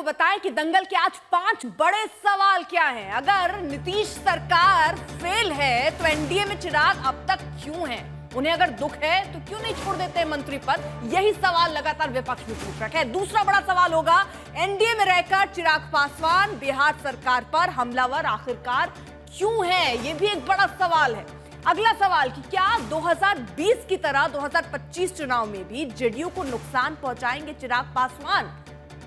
बताएं कि दंगल के आज 5 बड़े सवाल क्या हैं। अगर नीतीश सरकार फेल है तो एनडीए में चिराग अब तक क्यों है? उन्हें अगर दुख है तो क्यों नहीं छोड़ देते मंत्री पद? यही सवाल लगातार विपक्ष में पूछ रखा है। दूसरा बड़ा सवाल होगा, एनडीए में रहकर चिराग पासवान बिहार सरकार पर हमलावर आखिरकार क्यों है? यह भी एक बड़ा सवाल है। अगला सवाल कि क्या 2020 की तरह 2025 चुनाव में भी जेडीयू को नुकसान पहुंचाएंगे चिराग पासवान?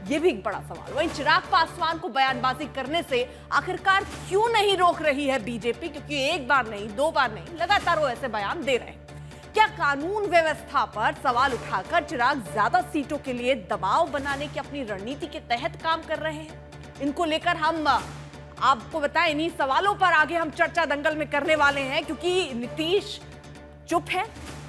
यह भी एक बड़ा सवाल। वहीं चिराग पासवान को बयानबाजी करने से आखिरकार क्यों नहीं रोक रही है बीजेपी? क्योंकि एक बार नहीं, दो बार नहीं, लगातार वो ऐसे बयान दे रहे हैं। क्या कानून व्यवस्था पर सवाल उठाकर चिराग ज्यादा सीटों के लिए दबाव बनाने की अपनी रणनीति के तहत काम कर रहे हैं? इनको लेकर हम आपको बताएं, इन्हीं सवालों पर आगे हम चर्चा दंगल में करने वाले हैं, क्योंकि नीतीश चुप है,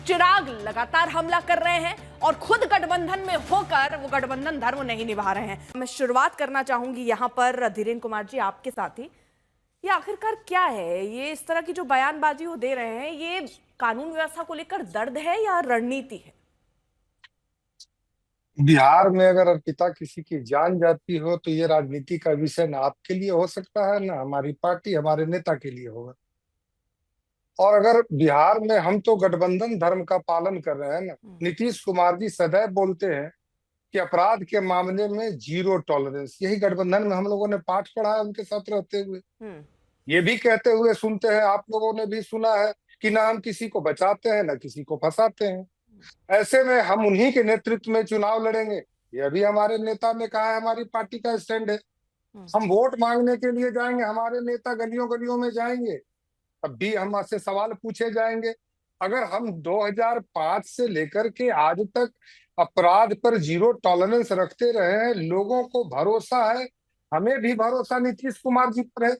चिराग लगातार हमला कर रहे हैं और खुद गठबंधन में होकर वो गठबंधन धर्म नहीं निभा रहे हैं। मैं शुरुआत करना चाहूंगी यहां पर धीरेन्द्र कुमार जी आपके साथ ही। ये आखिरकार क्या है? ये इस तरह की जो बयानबाजी वो दे रहे हैं, ये कानून व्यवस्था को लेकर दर्द है या रणनीति है? बिहार में अगर अर्पिता किसी की जान जाती हो तो ये राजनीति का विषय ना आपके लिए हो सकता है, ना हमारी पार्टी हमारे नेता के लिए होगा। और अगर बिहार में हम तो गठबंधन धर्म का पालन कर रहे हैं ना, नीतीश कुमार जी सदैव बोलते हैं कि अपराध के मामले में जीरो टॉलरेंस। यही गठबंधन में हम लोगों ने पाठ पढ़ा है उनके साथ रहते हुए। ये भी कहते हुए सुनते हैं, आप लोगों ने भी सुना है कि ना हम किसी को बचाते हैं ना किसी को फंसाते हैं। ऐसे में हम उन्हीं के नेतृत्व में चुनाव लड़ेंगे, ये भी हमारे नेता ने कहा है, हमारी पार्टी का स्टैंड है। हम वोट मांगने के लिए जाएंगे, हमारे नेता गलियों गलियों में जाएंगे, तब भी हमसे सवाल पूछे जाएंगे। अगर हम 2005 से लेकर के आज तक अपराध पर जीरो टॉलरेंस रखते रहे हैं, लोगों को भरोसा है, हमें भी भरोसा नीतीश कुमार जी पर है,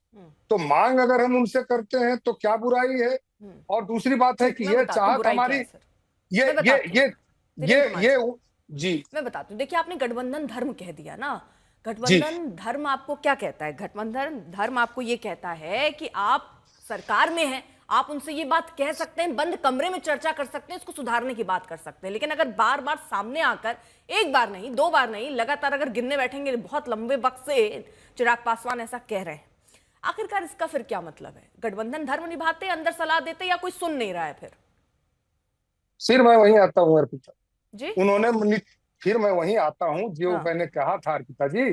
तो मांग अगर हम उनसे करते हैं तो क्या बुराई है? और दूसरी बात है कि ये चाहत हमारी ये जी मैं बताती हूँ। देखिए, आपने गठबंधन धर्म कह दिया ना। गठबंधन धर्म आपको क्या कहता है? गठबंधन धर्म आपको ये कहता है कि आप सरकार में हैं, आप उनसे ये बात कह सकते हैं, बंद कमरे में चर्चा कर सकते हैं, इसको सुधारने की बात कर सकते हैं। लेकिन अगर बार बार सामने आकर, एक बार नहीं, दो बार नहीं, लगातार अगर गिनने बैठेंगे, बहुत लंबे वक्त से चिराग पासवान ऐसा कह रहे हैं, आखिरकार इसका फिर क्या मतलब है? गठबंधन धर्म निभाते, अंदर सलाह देते, या कोई सुन नहीं रहा है? फिर मैं वहीं आता हूँ अर्पिता जी, उन्होंने फिर मैं वहीं आता हूँ जो मैंने कहा था अर्पिता जी,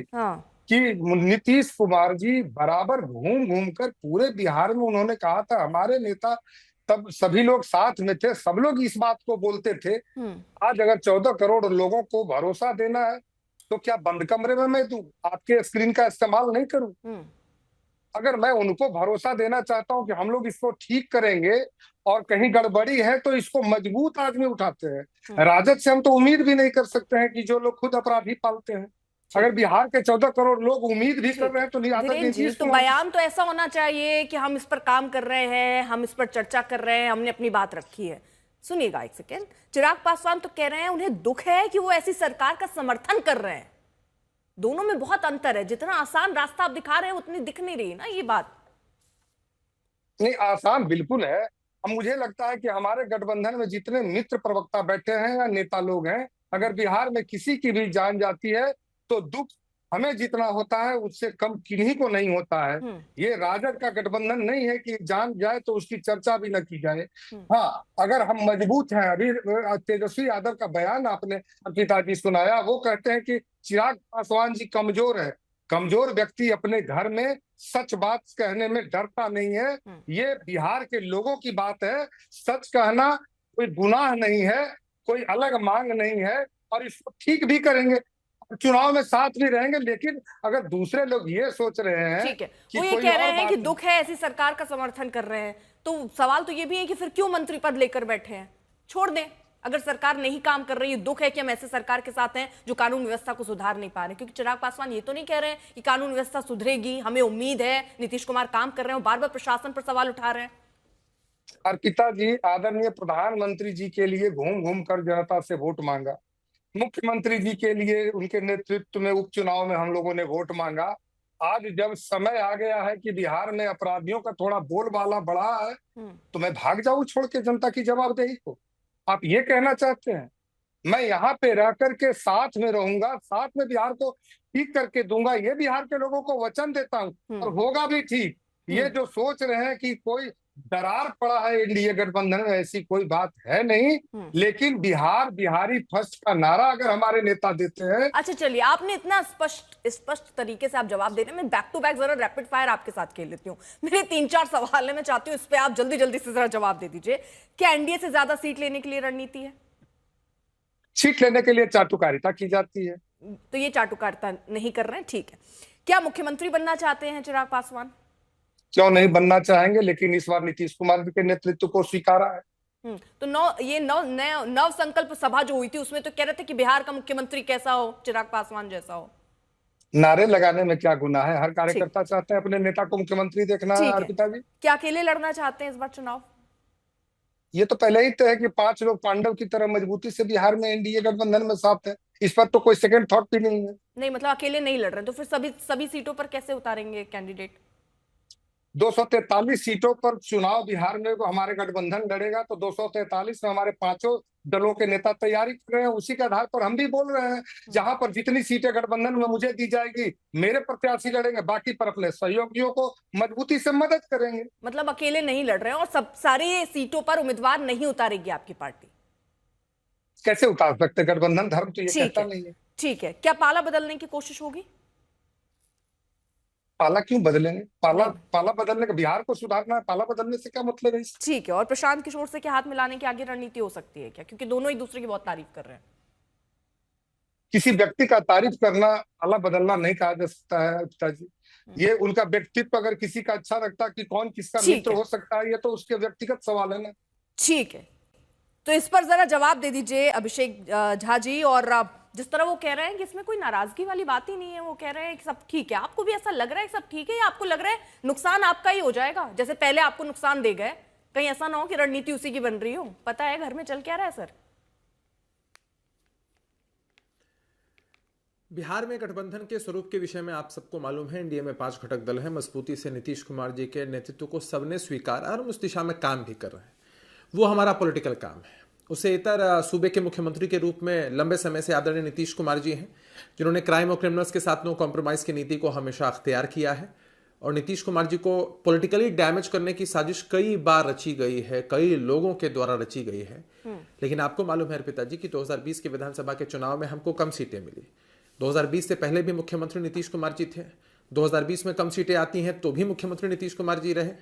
कि नीतीश कुमार जी बराबर घूम घूम कर पूरे बिहार में उन्होंने कहा था, हमारे नेता तब सभी लोग साथ में थे, सब लोग इस बात को बोलते थे। आज अगर 14 करोड़ लोगों को भरोसा देना है तो क्या बंद कमरे में मैं दूं, आपके स्क्रीन का इस्तेमाल नहीं करूं? अगर मैं उनको भरोसा देना चाहता हूं कि हम लोग इसको ठीक करेंगे और कहीं गड़बड़ी है तो इसको मजबूत आदमी उठाते हैं। राजद से हम तो उम्मीद भी नहीं कर सकते हैं कि जो लोग खुद अपराधी पालते हैं। अगर बिहार के 14 करोड़ लोग उम्मीद भी कर रहे हैं तो नहीं। तो बयान तो ऐसा होना चाहिए कि हम इस पर काम कर रहे हैं, हम इस पर चर्चा कर रहे हैं, हमने अपनी बात रखी है। सुनिएगा एक सेकेंड। चिराग पासवान तो कह रहे हैं उन्हें दुख है कि वो ऐसी सरकार का समर्थन कर रहे हैं। दोनों में बहुत अंतर है। जितना आसान रास्ता आप दिखा रहे हैं उतनी दिख नहीं रही ना ये बात। नहीं, आसान बिल्कुल है। अब मुझे लगता है कि हमारे गठबंधन में जितने मित्र प्रवक्ता बैठे हैं या नेता लोग हैं, अगर बिहार में किसी की भी जान जाती है तो दुख हमें जितना होता है उससे कम किन्हीं को नहीं होता है। ये राजद का गठबंधन नहीं है कि जान जाए तो उसकी चर्चा भी न की जाए। हाँ, अगर हम मजबूत हैं, अभी तेजस्वी यादव का बयान आपने पिताजी सुनाया, वो कहते हैं कि चिराग पासवान जी कमजोर है। कमजोर व्यक्ति अपने घर में सच बात कहने में डरता नहीं है। ये बिहार के लोगों की बात है। सच कहना कोई गुनाह नहीं है, कोई अलग मांग नहीं है, और इसको ठीक भी करेंगे, चुनाव में साथ भी रहेंगे। लेकिन अगर दूसरे लोग ये सोच रहे हैं ठीक है, वो ये कह रहे हैं कि दुख है, ऐसी सरकार का समर्थन कर रहे हैं, तो सवाल तो ये भी है कि फिर क्यों मंत्री पद लेकर बैठे हैं? छोड़ दें। अगर सरकार नहीं काम कर रही है, दुख है कि हम ऐसे सरकार के साथ हैं जो कानून व्यवस्था को सुधार नहीं पा रहे। क्योंकि चिराग पासवान ये तो नहीं कह रहे हैं कि कानून व्यवस्था सुधरेगी, हमें उम्मीद है, नीतीश कुमार काम कर रहे हैं, बार बार प्रशासन पर सवाल उठा रहे हैं। अर्पिता जी, आदरणीय प्रधानमंत्री जी के लिए घूम घूम कर जनता से वोट मांगा, मुख्यमंत्री जी के लिए उनके नेतृत्व में उपचुनाव में हम लोगों ने वोट मांगा। आज जब समय आ गया है कि बिहार में अपराधियों का थोड़ा बोलबाला बढ़ा है तो मैं भाग जाऊं छोड़ के जनता की जवाबदेही को? आप ये कहना चाहते हैं? मैं यहाँ पे रह करके साथ में रहूंगा, साथ में बिहार को ठीक करके दूंगा, ये बिहार के लोगों को वचन देता हूँ, और होगा भी ठीक। ये जो सोच रहे हैं कि कोई दरार पड़ा है एनडीए गठबंधन में, ऐसी कोई बात है नहीं। लेकिन बिहार बिहारी फर्स्ट का नारा अगर हमारे नेता देते हैं। अच्छा चलिए, आपने इतना स्पष्ट तरीके से आप जवाब दे रहे हैं, मैं बैक टू बैक जरा रैपिड फायर आपके साथ खेल लेती हूँ। मेरे 3-4 सवाल है, मैं चाहती हूँ इस पे आप जल्दी जल्दी से जरा जवाब दे दीजिए। क्या एनडीए से ज्यादा सीट लेने के लिए रणनीति है? सीट लेने के लिए चाटुकारिता की जाती है। तो ये चाटुकारिता नहीं कर रहे हैं, ठीक है। क्या मुख्यमंत्री बनना चाहते हैं चिराग पासवान? क्यों नहीं बनना चाहेंगे, लेकिन इस बार नीतीश कुमार के नेतृत्व को स्वीकारा है। तो नव संकल्प सभा जो हुई थी उसमें तो कह रहे थे कि बिहार का मुख्यमंत्री कैसा हो, चिराग पासवान जैसा हो। नारे लगाने में क्या गुनाह है? हर ठीक, कार्यकर्ता चाहते हैं अपने नेता को मुख्यमंत्री देखना है। ठीक है। अर्पिता जी, क्या अकेले लड़ना चाहते हैं इस बार चुनाव? ये तो पहले ही तय है कि 5 लोग पांडव की तरह मजबूती से बिहार में एनडीए गठबंधन में साथ है। इस पर तो कोई सेकंड थॉट भी नहीं है। नहीं मतलब अकेले नहीं लड़ रहे, तो फिर सभी सभी सीटों पर कैसे उतारेंगे कैंडिडेट? 243 सीटों पर चुनाव बिहार में हमारे गठबंधन लड़ेगा, तो 243 में हमारे पांचों दलों के नेता तैयारी कर रहे हैं। उसी के आधार पर हम भी बोल रहे हैं, जहां पर जितनी सीटें गठबंधन में मुझे दी जाएगी, मेरे प्रत्याशी लड़ेंगे, बाकी पर अपने सहयोगियों को मजबूती से मदद करेंगे। मतलब अकेले नहीं लड़ रहे हैं और सब सारी सीटों पर उम्मीदवार नहीं उतारेगी आपकी पार्टी? कैसे उतार सकते? गठबंधन धर्म तो ये ठीक कहता है, नहीं है। ठीक है। क्या पाला बदलने की कोशिश होगी? पाला क्यों बदलेंगे? पाला नहीं, पाला बदलने का, बिहार को सुधारना है, पाला बदलने से क्या मतलब है? ठीक है। और प्रशांत किशोर से क्या हाथ मिलाने की आगे रणनीति हो सकती है क्या, क्योंकि दोनों एक दूसरे की बहुत तारीफ कर रहे हैं? किसी व्यक्ति का तारीफ करना पाला बदलना नहीं कहा जा सकता है पिताजी। ये उनका व्यक्तित्व अगर किसी का अच्छा लगता कि कौन किसका ठीक मित्र है, हो सकता है, ये तो उसके व्यक्तिगत सवाल है ना। ठीक है। तो इस पर जरा जवाब दे दीजिए अभिषेक झा जी। और जिस तरह वो कह रहे हैं कि इसमें कोई नाराजगी वाली बात ही नहीं है, वो कह रहे हैं कि सब ठीक है, आपको भी ऐसा लग रहा है सब ठीक है, या आपको लग रहा है नुकसान आपका ही हो जाएगा, जैसे पहले आपको नुकसान दे गए? कहीं ऐसा ना हो कि रणनीति उसी की बन रही हो। पता है घर में चल क्या रहा है सर? बिहार में गठबंधन के स्वरूप के विषय में आप सबको मालूम है, एनडीए में 5 घटक दल हैं। मजबूती से नीतीश कुमार जी के नेतृत्व को सबने स्वीकारा और हम उस दिशा में काम भी कर रहे हैं। वो हमारा पॉलिटिकल काम है। उससे इतर सूबे के मुख्यमंत्री के रूप में लंबे समय से आदरणीय नीतीश कुमार जी हैं, जिन्होंने क्राइम और क्रिमिनल्स के साथ नो कॉम्प्रोमाइज़ की नीति को हमेशा अख्तियार किया है। और नीतीश कुमार जी को पॉलिटिकली डैमेज करने की साजिश कई बार रची गई है, कई लोगों के द्वारा रची गई है। लेकिन आपको मालूम है अर्पिता जी कि 2020 के विधानसभा के चुनाव में हमको कम सीटें मिली। 2020 से पहले भी मुख्यमंत्री नीतीश कुमार जी थे। 2020 में कम सीटें आती हैं तो भी मुख्यमंत्री नीतीश कुमार जी रहे।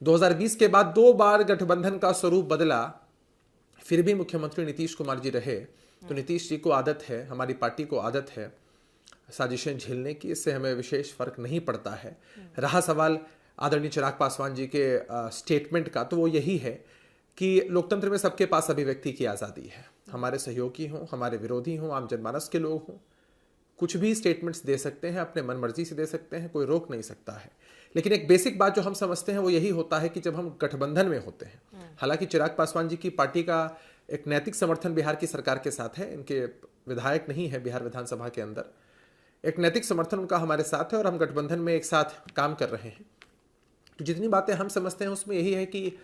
2020 के बाद 2 बार गठबंधन का स्वरूप बदला, फिर भी मुख्यमंत्री नीतीश कुमार जी रहे। तो नीतीश जी को आदत है, हमारी पार्टी को आदत है साजिशें झेलने की, इससे हमें विशेष फर्क नहीं पड़ता है। रहा सवाल आदरणीय चिराग पासवान जी के स्टेटमेंट का, तो वो यही है कि लोकतंत्र में सबके पास अभिव्यक्ति की आज़ादी है। हमारे सहयोगी हों, हमारे विरोधी हों, आम जनमानस के लोग हों, कुछ भी स्टेटमेंट्स दे सकते हैं, अपने मन मर्जी से दे सकते हैं, कोई रोक नहीं सकता है। लेकिन एक बेसिक बात जो हम समझते हैं वो यही होता है कि जब हम गठबंधन में होते हैं, हालांकि चिराग पासवान जी की पार्टी का एक नैतिक समर्थन बिहार की सरकार के साथ है, इनके विधायक नहीं है बिहार विधानसभा के अंदर, एक नैतिक समर्थन उनका हमारे साथ है और हम गठबंधन में एक साथ काम कर रहे हैं। तो जितनी बातें हम समझते हैं उसमें यही है कि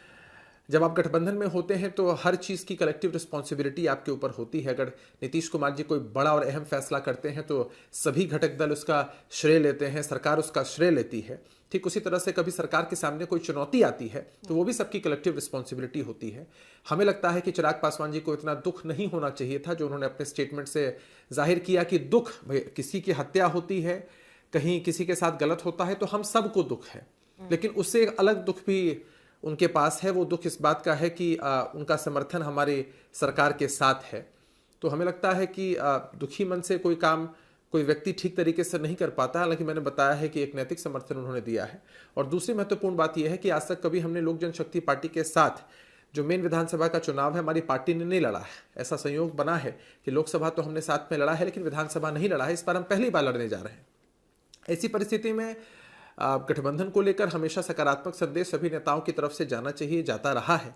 जब आप गठबंधन में होते हैं तो हर चीज़ की कलेक्टिव रिस्पॉन्सिबिलिटी आपके ऊपर होती है। अगर नीतीश कुमार जी कोई बड़ा और अहम फैसला करते हैं तो सभी घटक दल उसका श्रेय लेते हैं, सरकार उसका श्रेय लेती है। ठीक उसी तरह से कभी सरकार के सामने कोई चुनौती आती है तो वो भी सबकी कलेक्टिव रिस्पॉन्सिबिलिटी होती है। हमें लगता है कि चिराग पासवान जी को इतना दुख नहीं होना चाहिए था जो उन्होंने अपने स्टेटमेंट से जाहिर किया कि दुख, भाई किसी की हत्या होती है, कहीं किसी के साथ गलत होता है तो हम सबको दुख है, लेकिन उससे एक अलग दुख भी उनके पास है। वो दुख इस बात का है कि उनका समर्थन हमारी सरकार के साथ है। तो हमें लगता है कि दुखी मन से कोई काम कोई व्यक्ति ठीक तरीके से नहीं कर पाता। हालांकि मैंने बताया है कि एक नैतिक समर्थन उन्होंने दिया है। और दूसरी महत्वपूर्ण बात यह है कि आज तक कभी हमने लोक जनशक्ति पार्टी के साथ जो मेन विधानसभा का चुनाव है हमारी पार्टी ने नहीं लड़ा है। ऐसा संयोग बना है कि लोकसभा तो हमने साथ में लड़ा है लेकिन विधानसभा नहीं लड़ा है। इस बार हम पहली बार लड़ने जा रहे हैं। ऐसी परिस्थिति में गठबंधन को लेकर हमेशा सकारात्मक संदेश सभी नेताओं की तरफ से जाना चाहिए, जाता रहा है।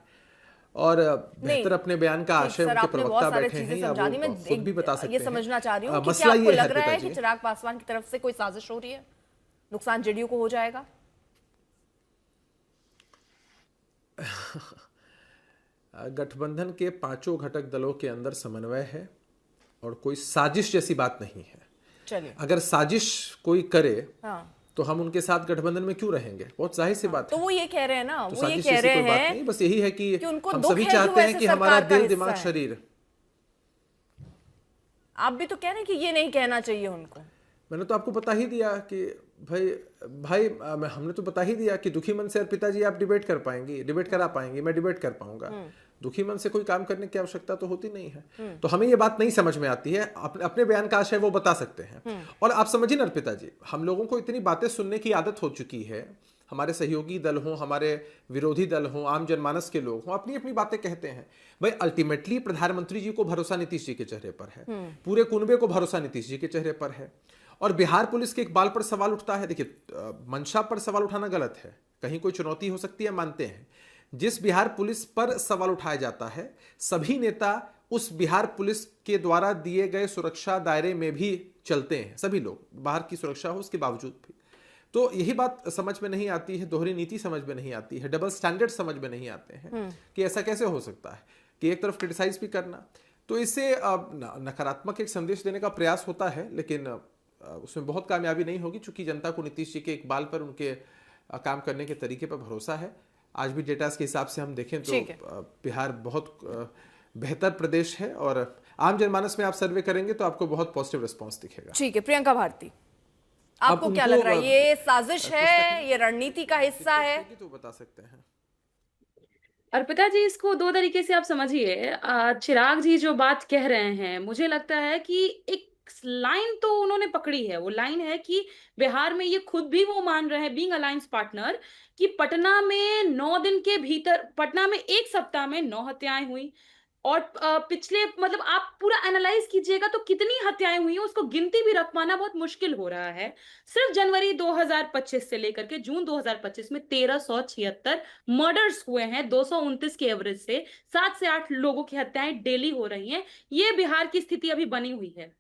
और बेहतर अपने बयान का आशय उनके प्रवक्ता बैठे हैं या वो खुद भी बता सकते हैं। ये समझना चाह रही हूँ कि मसला क्या आपको ये लग रहा है कि चिराग पासवान की तरफ से कोई साजिश हो रही है, नुकसान जेडीयू को हो जाएगा? गठबंधन के पांचों घटक दलों के अंदर समन्वय है और कोई साजिश जैसी बात नहीं है। चलिए, अगर साजिश कोई करे हाँ, तो हम उनके साथ गठबंधन में क्यों रहेंगे? बहुत जाहिर सी बात तो है। वो ये कह रहे हैं ना, तो वो ये साजिश कह जैसी रहे कोई बात हैं नहीं, बस यही है कि उनको हम दुख सभी है कि वो चाहते हैं ऐसे कि हमारा सरकार का दिल, हिस्सा दिमाग, है। शरीर। आप भी तो कह रहे हैं कि ये नहीं कहना चाहिए उनको। मैंने तो आपको बता ही दिया कि भाई हमने तो बता ही दिया कि दुखी मन से अर्पिता जी आप डिबेट कर पाएंगी, डिबेट करा पाएंगी, मैं डिबेट कर पाऊंगा। दुखी मन से कोई काम करने की आवश्यकता तो होती नहीं है। तो हमें ये बात नहीं समझ में आती है, अपने बयान का आशय वो बता सकते हैं। और आप समझिए ना अर्पिता जी, हम लोगों को इतनी बातें सुनने की आदत हो चुकी है, हमारे सहयोगी दल हों, हमारे विरोधी दल हों, आम जनमानस के लोग हों, अपनी अपनी बातें कहते हैं। भाई अल्टीमेटली प्रधानमंत्री जी को भरोसा नीतीश जी के चेहरे पर है, पूरे कुनबे को भरोसा नीतीश जी के चेहरे पर है। और बिहार पुलिस के इकबाल पर सवाल उठता है। देखिए, मंशा पर सवाल उठाना गलत है, कहीं कोई चुनौती हो सकती है, मानते हैं। जिस बिहार पुलिस पर सवाल उठाया जाता है, सभी नेता उस बिहार पुलिस के द्वारा दिए गए सुरक्षा दायरे में भी चलते हैं, सभी लोग, बाहर की सुरक्षा हो उसके बावजूद भी। तो यही बात समझ में नहीं आती है, दोहरी नीति समझ में नहीं आती है, डबल स्टैंडर्ड समझ में नहीं आते हैं कि ऐसा कैसे हो सकता है कि एक तरफ क्रिटिसाइज भी करना। तो इससे नकारात्मक एक संदेश देने का प्रयास होता है, लेकिन उसमें बहुत कामयाबी नहीं होगी, चूंकि जनता को नीतीश जी के इकबाल पर, उनके काम करने के तरीके पर भरोसा है। आज भी डेटा के हिसाब से हम देखें तो बिहार बहुत बेहतर प्रदेश है, और आम जनमानस में आप सर्वे करेंगे तो आपको बहुत पॉजिटिव रिस्पांस दिखेगा। ठीक है, प्रियंका भारती, आपको क्या लग रहा है, ये साजिश है, ये रणनीति का हिस्सा है? तो बता सकते हैं अर्पिता जी, इसको दो तरीके से आप समझिए। चिराग जी जो बात कह रहे हैं, मुझे लगता है कि एक लाइन तो उन्होंने पकड़ी है। वो लाइन है कि बिहार में ये खुद भी वो मान रहे हैं, बीइंग अलायंस पार्टनर, कि पटना में 9 दिन के भीतर, पटना में 1 सप्ताह में 9 हत्याएं हुई। और पिछले, मतलब आप पूरा एनालाइज कीजिएगा तो कितनी हत्याएं हुई हैं उसको गिनती भी रख पाना बहुत मुश्किल हो रहा है। सिर्फ जनवरी 2025 से लेकर के जून 2025 में 1376 मर्डर्स हुए हैं, 229 के एवरेज से। 7 से 8 लोगों की हत्याएं डेली हो रही हैं। ये बिहार की स्थिति अभी बनी हुई है।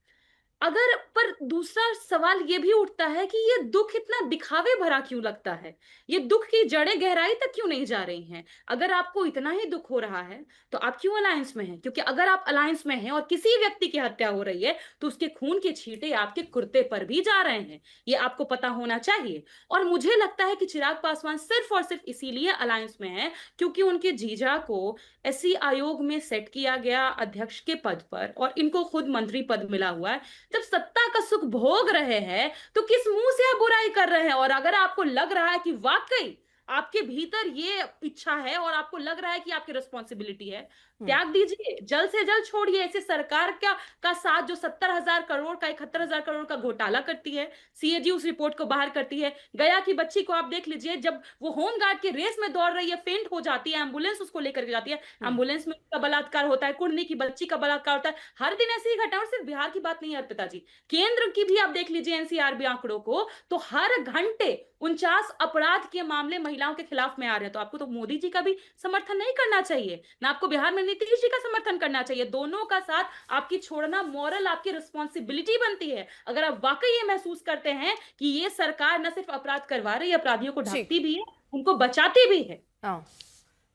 अगर, पर दूसरा सवाल ये भी उठता है कि ये दुख इतना दिखावे भरा क्यों लगता है? ये दुख की जड़ें गहराई तक क्यों नहीं जा रही हैं? अगर आपको इतना ही दुख हो रहा है तो आप क्यों अलायंस में हैं? क्योंकि अगर आप अलायंस में हैं और किसी व्यक्ति की हत्या हो रही है तो उसके खून के छींटे आपके कुर्ते पर भी जा रहे हैं, ये आपको पता होना चाहिए। और मुझे लगता है कि चिराग पासवान सिर्फ और सिर्फ इसीलिए अलायंस में है क्योंकि उनके जीजा को एससी आयोग में सेट किया गया अध्यक्ष के पद पर, और इनको खुद मंत्री पद मिला हुआ है। जब सत्ता का सुख भोग रहे हैं तो किस मुंह से आप बुराई कर रहे हैं? और अगर आपको लग रहा है कि वाकई आपके भीतर ये इच्छा है और आपको लग रहा है कि आपकी रिस्पॉन्सिबिलिटी है, त्याग दीजिए, जल्द से जल्द छोड़िए ऐसे सरकार का साथ जो 70,000 करोड़ का, 71,000 करोड़ का घोटाला करती है। सीएजी उस रिपोर्ट को बाहर करती है। गया की बच्ची को आप देख लीजिए, जब वो होमगार्ड के रेस में दौड़ रही है, फेंट हो जाती है, एम्बुलेंस उसको लेकर के जाती है, एम्बुलेंस में उसका बलात्कार होता है, कुर्नी की बच्ची का बलात्कार होता है। हर दिन ऐसी ही घटना। सिर्फ बिहार की बात नहीं है अर्पिता जी, केंद्र की भी आप देख लीजिए एनसीआरबी आंकड़ों को, तो हर घंटे 49 अपराध के मामले महिलाओं के खिलाफ में आ रहे हैं। तो आपको तो मोदी जी का भी समर्थन नहीं करना चाहिए, ना आपको बिहार में नीतीश जी का समर्थन करना चाहिए। दोनों का साथ आपकी छोड़ना मॉरल, आपकी रिस्पॉन्सिबिलिटी बनती है। अगर आप वाकई ये महसूस करते हैं कि ये सरकार न सिर्फ अपराध करवा रही है, अपराधियों को ढकती भी है, उनको बचाती भी है।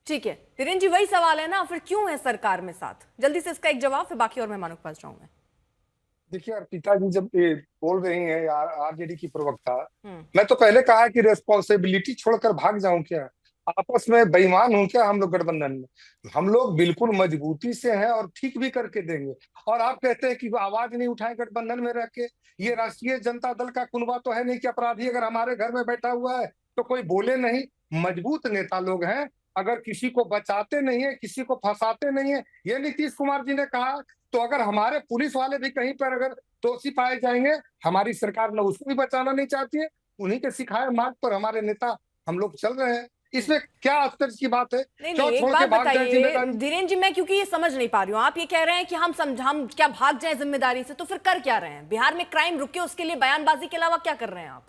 ठीक है धीरेन्द्र जी, वही सवाल है ना, फिर क्यों है सरकार में साथ? जल्दी से इसका एक जवाब, फिर बाकी और मेहमानों के पास जाऊंगा। देखिए अर्पिता जी, जब ये बोल रही हैं आरजेडी की प्रवक्ता, मैं तो पहले कहा कि रेस्पॉन्सिबिलिटी छोड़कर भाग जाऊं क्या? आपस में बेईमान हूं क्या हम लोग गठबंधन में? हम लोग बिल्कुल मजबूती से हैं और ठीक भी करके देंगे। और आप कहते हैं कि आवाज नहीं उठाए गठबंधन में रह के। ये राष्ट्रीय जनता दल का कुनबा तो है नहीं कि अपराधी अगर हमारे घर में बैठा हुआ है तो कोई बोले नहीं। मजबूत नेता लोग हैं, अगर किसी को बचाते नहीं है, किसी को फंसाते नहीं है। ये नीतीश कुमार जी ने कहा, तो अगर हमारे पुलिस वाले भी कहीं पर अगर दोषी पाए जाएंगे, हमारी सरकार न उसको भी बचाना नहीं चाहती है। उन्हीं के सिखाए मार्ग पर हमारे नेता हम लोग चल रहे हैं। इसमें क्या आश्चर्य की बात है? नहीं, एक बात बताइए धीरेन्द्र जी, मैं क्योंकि ये समझ नहीं पा रही हूँ। आप ये कह रहे हैं कि हम क्या भाग जाएं जिम्मेदारी से, तो फिर कर क्या रहे हैं? बिहार में क्राइम रुके उसके लिए बयानबाजी के अलावा क्या कर रहे हैं आप?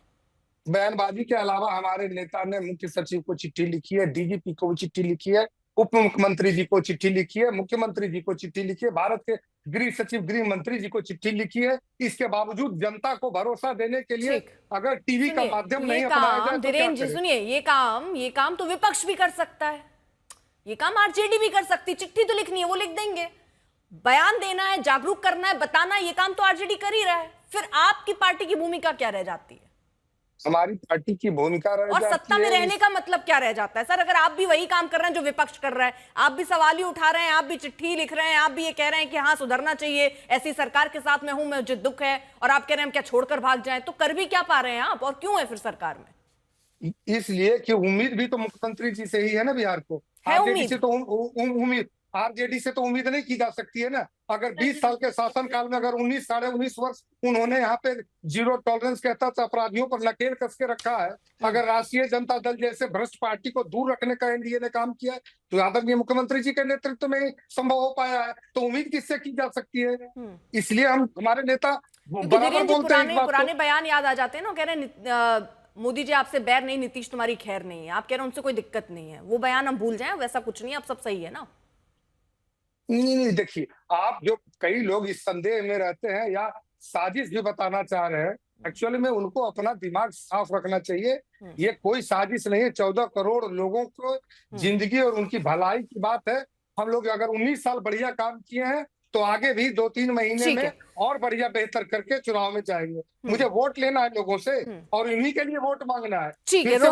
बयानबाजी के अलावा हमारे नेता ने मुख्य सचिव को चिट्ठी लिखी है, डीजीपी को चिट्ठी लिखी है, उप मुख्यमंत्री जी को चिट्ठी लिखी है, मुख्यमंत्री जी को चिट्ठी लिखी है, भारत के गृह सचिव गृह मंत्री जी को चिट्ठी लिखी है। इसके बावजूद जनता को भरोसा देने के लिए अगर टीवी का माध्यम नहीं अपनाया जाए तो धीरेन्द्र जी सुनिए, ये काम तो विपक्ष भी कर सकता है। ये काम आरजेडी भी कर सकती, चिट्ठी तो लिखनी है, वो लिख देंगे। बयान देना है, जागरूक करना है, बताना है, ये काम तो आरजेडी कर ही रहा है। फिर आपकी पार्टी की भूमिका क्या रह जाती है? हमारी पार्टी की भूमिका रह और जाती सत्ता में है रहने का मतलब क्या रह जाता है सर? अगर आप भी वही काम कर रहे हैं जो विपक्ष कर रहा है, आप भी सवाल ही उठा रहे हैं, आप भी चिट्ठी लिख रहे हैं, आप भी ये कह रहे हैं कि हाँ सुधरना चाहिए, ऐसी सरकार के साथ मैं हूं, मुझे दुख है, और आप कह रहे हैं हम क्या छोड़कर भाग जाएं, तो कर भी क्या पा रहे हैं आप, और क्यों है फिर सरकार में? इसलिए कि उम्मीद भी तो मुख्यमंत्री जी से ही है ना बिहार को। है आरजेडी उम्मीद? से तो उम्मीद आरजेडी से तो उम्मीद नहीं की जा सकती है ना। अगर 20 साल के शासनकाल में अगर 19 साढ़े 19 वर्ष उन्होंने यहाँ पे जीरो टॉलरेंस के तहत अपराधियों पर नकेल कस के रखा है, अगर राष्ट्रीय जनता दल जैसे भ्रष्ट पार्टी को दूर रखने का एनडीए ने काम किया है, तो आदरणीय मुख्यमंत्री जी के नेतृत्व में ही संभव हो पाया है। तो उम्मीद किससे की जा सकती है? इसलिए हम हमारे नेता क्योंकि बराबर धीरेन्द्र जी बोलते हैं इस बात को। पुराने बयान याद आ जाते हैं ना, कह रहे हैं मोदी जी आपसे बैर नहीं, नीतीश तुम्हारी खैर नहीं है, आप कह रहे हैं उनसे कोई दिक्कत नहीं है, वो बयान हम भूल जाएं? वैसा कुछ नहीं, अब सब सही है ना? नहीं, देखिए, आप जो कई लोग इस संदेह में रहते हैं या साजिश भी बताना चाह रहे हैं, एक्चुअली में उनको अपना दिमाग साफ रखना चाहिए। ये कोई साजिश नहीं है। 14 करोड़ लोगों को जिंदगी और उनकी भलाई की बात है। हम लोग अगर 19 साल बढ़िया काम किए हैं तो आगे भी 2-3 महीने ठीक में है। और बढ़िया बेहतर करके चुनाव में जाएंगे। मुझे वोट लेना है लोगों से और इन्हीं के लिए वोट मांगना है। ठीक फिर है। से